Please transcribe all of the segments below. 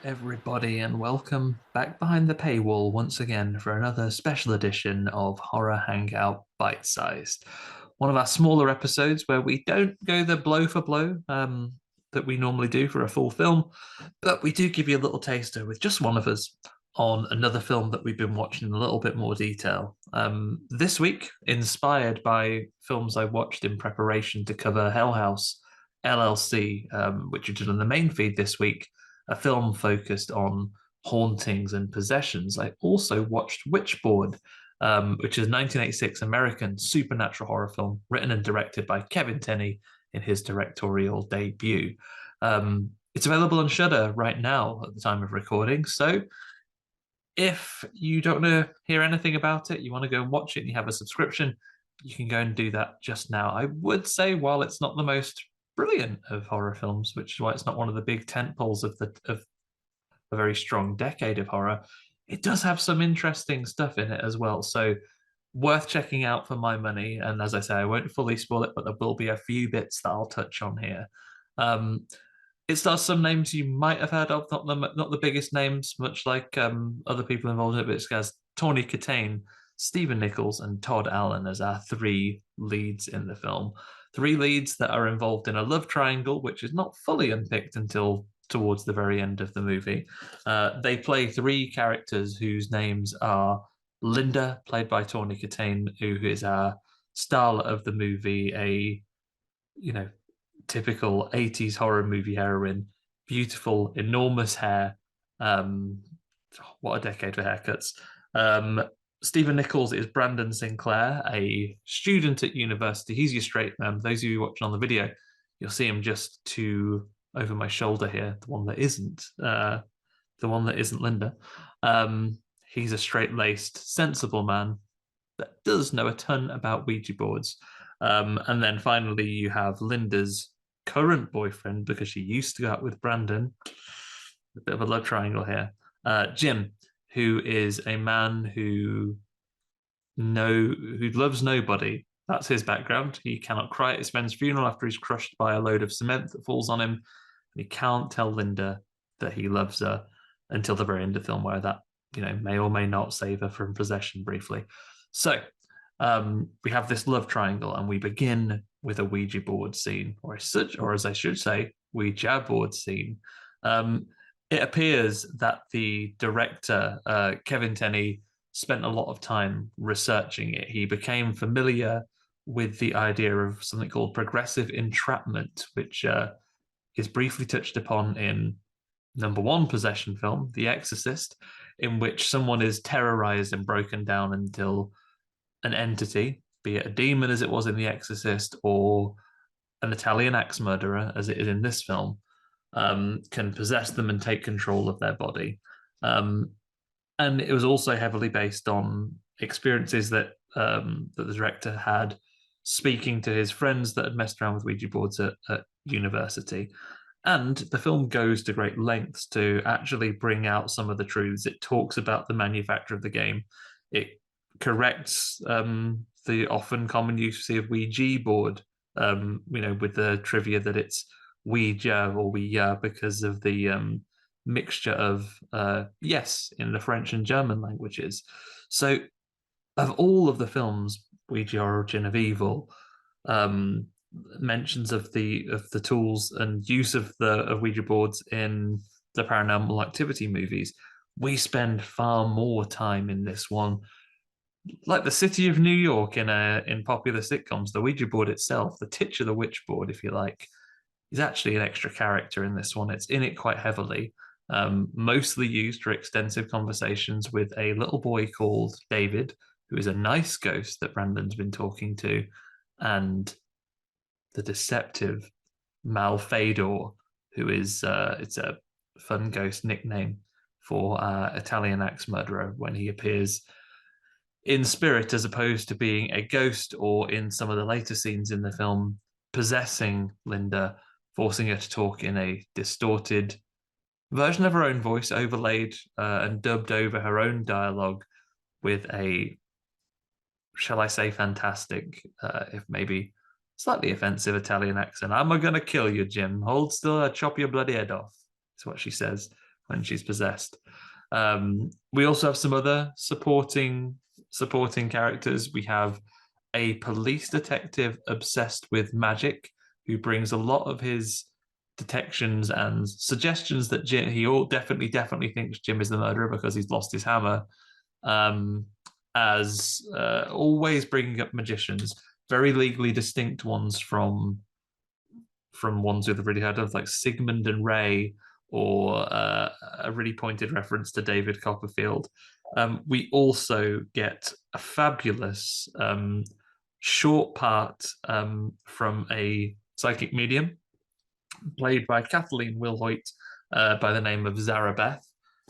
everybody, and welcome back behind the paywall once again for another special edition of Horror Hangout Bite-Sized. One of our smaller episodes where we don't go the blow for blow that we normally do for a full film, but we do give you a little taster with just one of us on another film that we've been watching in a little bit more detail. This week, inspired by films I watched in preparation to cover Hell House LLC, which we did on the main feed this week, a film focused on hauntings and possessions. I also watched Witchboard, which is a 1986 American supernatural horror film written and directed by Kevin Tenney in his directorial debut. It's available on Shudder right now at the time of recording. So if you don't want to hear anything about it, you want to go and watch it, and you have a subscription, you can go and do that just now. I would say, while it's not the most brilliant of horror films, which is why it's not one of the big tentpoles of a very strong decade of horror, it does have some interesting stuff in it as well. So worth checking out for my money. And as I say, I won't fully spoil it, but there will be a few bits that I'll touch on here. It stars some names you might have heard of, not the biggest names, much like other people involved in it, but it has Tawny Kitaen, Stephen Nichols, and Todd Allen as our three leads in the film. Three leads that are involved in a love triangle, which is not fully unpicked until towards the very end of the movie. They play three characters whose names are Linda, played by Tawny Kitaen, who is our starlet of the movie, a typical 80s horror movie heroine, beautiful, enormous hair. What a decade for haircuts. Stephen Nichols is Brandon Sinclair, a student at university. He's your straight man. Those of you watching on the video, you'll see him just over my shoulder here, the one that isn't Linda. He's a straight-laced, sensible man that does know a ton about Ouija boards. And then finally, you have Linda's current boyfriend, because she used to go out with Brandon. A bit of a love triangle here. Jim, who is a man who loves nobody. That's his background. He cannot cry at his friend's funeral after he's crushed by a load of cement that falls on him. He can't tell Linda that he loves her until the very end of the film, where that may or may not save her from possession briefly. So we have this love triangle, and we begin with a Ouija board scene, or as I should say, Ouija board scene. It appears that the director, Kevin Tenney, spent a lot of time researching it. He became familiar with the idea of something called progressive entrapment, which is briefly touched upon in number one possession film, The Exorcist, in which someone is terrorized and broken down until an entity, be it a demon as it was in The Exorcist, or an Italian axe murderer as it is in this film, can possess them and take control of their body. And it was also heavily based on experiences that the director had speaking to his friends that had messed around with Ouija boards at university. And the film goes to great lengths to actually bring out some of the truths. It talks about the manufacture of the game. It corrects the often common use of Ouija board, with the trivia that it's Ouija or Ouija because of the mixture of yes in the French and German languages. So, of all of the films, Ouija Origin of Evil, mentions of the tools and use of Ouija boards in the Paranormal Activity movies, we spend far more time in this one. Like the city of New York in popular sitcoms, the Ouija board itself, the titular witch board, if you like, is actually an extra character in this one. It's in it quite heavily, mostly used for extensive conversations with a little boy called David, who is a nice ghost that Brandon's been talking to, and the deceptive Malfador, who is it's a fun ghost nickname for Italian axe murderer when he appears in spirit as opposed to being a ghost, or in some of the later scenes in the film, possessing Linda, forcing her to talk in a distorted version of her own voice, overlaid and dubbed over her own dialogue with a, shall I say, fantastic, if maybe slightly offensive Italian accent. I'm going to kill you, Jim. Hold still, I'll chop your bloody head off. Is what she says when she's possessed. We also have some other supporting characters. We have a police detective obsessed with magic who brings a lot of his detections and suggestions that he all definitely thinks Jim is the murderer because he's lost his hammer. As always bringing up magicians, very legally distinct ones from ones we've already heard of, like Sigmund and Ray, or a really pointed reference to David Copperfield. We also get a fabulous short part from a psychic medium played by Kathleen Wilhoit by the name of Zarabeth,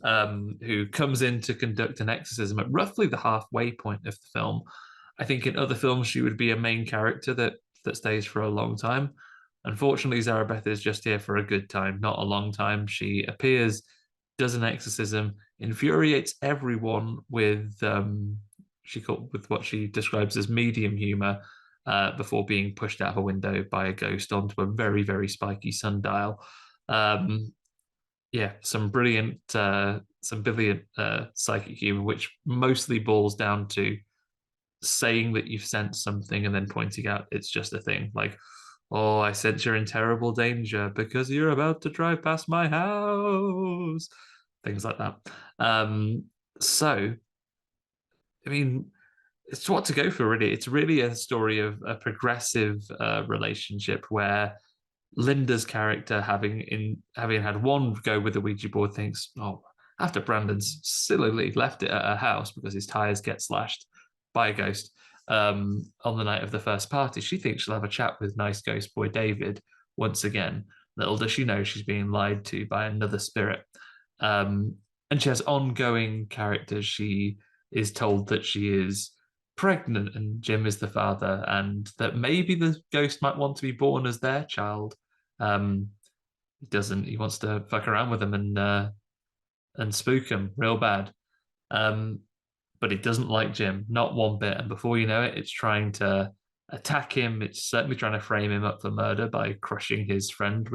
who comes in to conduct an exorcism at roughly the halfway point of the film. I think in other films she would be a main character that stays for a long time. Unfortunately, Zarabeth is just here for a good time, not a long time. She appears, does an exorcism, infuriates everyone with with what she describes as medium humor, before being pushed out of a window by a ghost onto a very, very spiky sundial. Yeah, some brilliant psychic humor, which mostly boils down to saying that you've sensed something and then pointing out it's just a thing. Like, oh, I sense you're in terrible danger because you're about to drive past my house. Things like that. So, I mean, it's what to go for, really. It's really a story of a progressive relationship where Linda's character, having had one go with the Ouija board, thinks, oh, after Brandon's sillily left it at her house because his tires get slashed by a ghost on the night of the first party, she thinks she'll have a chat with nice ghost boy David once again. Little does she know she's being lied to by another spirit. And she has ongoing characters. She is told that she is pregnant and Jim is the father, and that maybe the ghost might want to be born as their child. He doesn't. He wants to fuck around with them and spook him real bad. But he doesn't like Jim, not one bit. And before you know it, it's trying to attack him. It's certainly trying to frame him up for murder by crushing his friend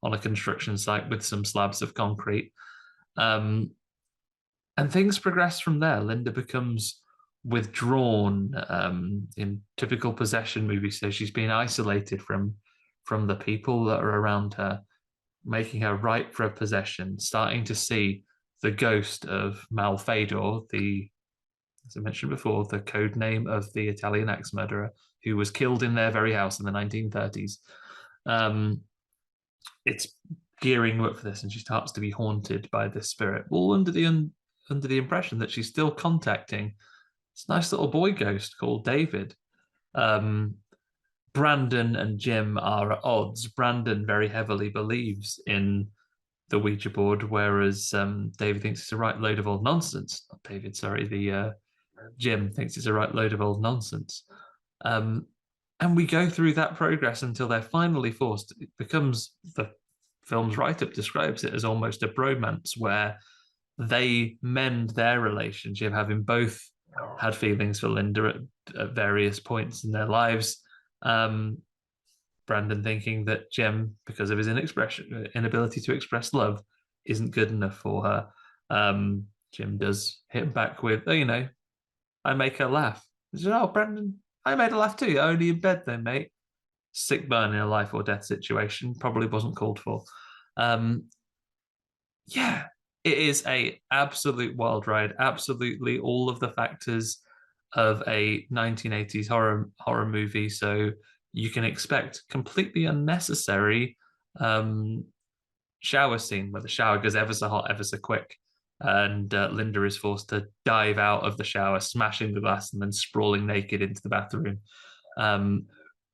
on a construction site with some slabs of concrete. And things progress from there. Linda becomes withdrawn in typical possession movies. So she's been isolated from the people that are around her, making her ripe for a possession, starting to see the ghost of Malfador, as I mentioned before, the code name of the Italian axe murderer who was killed in their very house in the 1930s. It's gearing up for this, and she starts to be haunted by this spirit, all under the impression that she's still contacting this nice little boy ghost called David. Brandon and Jim are at odds. Brandon very heavily believes in the Ouija board, whereas David thinks it's a right load of old nonsense. Not David, sorry, Jim thinks it's a right load of old nonsense. And we go through that progress until they're finally forced. It becomes, the film's write-up describes it as almost a bromance, where they mend their relationship, having both had feelings for Linda at various points in their lives. Brandon thinking that Jim, because of his inability to express love, isn't good enough for her. Jim does hit back with, oh, I make her laugh. He said, oh, Brandon, I made her laugh too. Only in bed then, mate. Sick burn in a life or death situation. Probably wasn't called for. Yeah, it is a absolute wild ride. Absolutely all of the factors of a 1980s horror movie. So you can expect completely unnecessary shower scene where the shower goes ever so hot, ever so quick, and Linda is forced to dive out of the shower, smashing the glass, and then sprawling naked into the bathroom.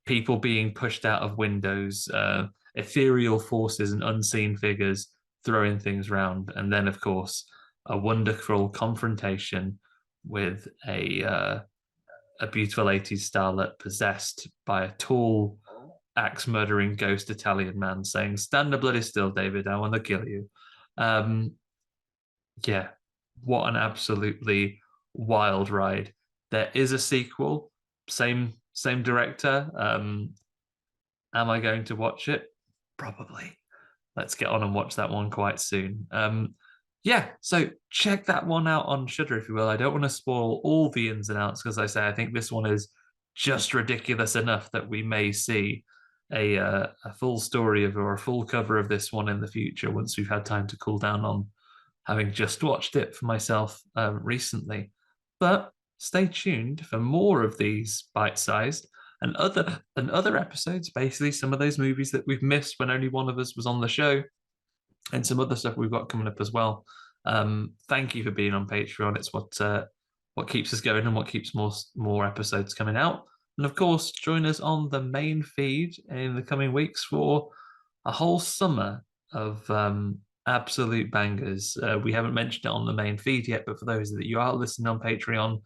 People being pushed out of windows, ethereal forces and unseen figures throwing things around, and then, of course, a wonderful confrontation with a beautiful 80s starlet possessed by a tall axe murdering ghost Italian man saying, "Stand bloody still, David, I want to kill you." Yeah, what an absolutely wild ride. There is a sequel, same director. Am I going to watch it? Probably. let's get on and watch that one quite soon. Yeah, so check that one out on Shudder, if you will. I don't want to spoil all the ins and outs because I say I think this one is just ridiculous enough that we may see a full story of or a full cover of this one in the future once we've had time to cool down on having just watched it for myself recently. But stay tuned for more of these bite-sized and other episodes. Basically, some of those movies that we've missed when only one of us was on the show, and some other stuff we've got coming up as well. Thank you for being on Patreon. It's what keeps us going and what keeps more episodes coming out. And of course, join us on the main feed in the coming weeks for a whole summer of absolute bangers. We haven't mentioned it on the main feed yet, but for those that you are listening on Patreon,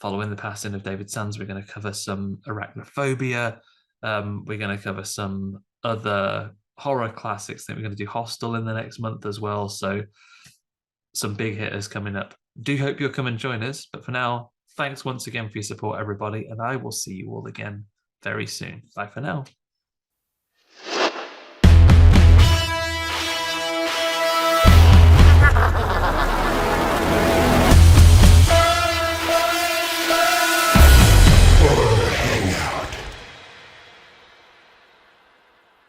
following the passing of David Sands, we're going to cover some arachnophobia. We're going to cover some other horror classics. I think we're going to do Hostel in the next month as well. So some big hitters coming up. Do hope you'll come and join us. But for now, thanks once again for your support, everybody. And I will see you all again very soon. Bye for now.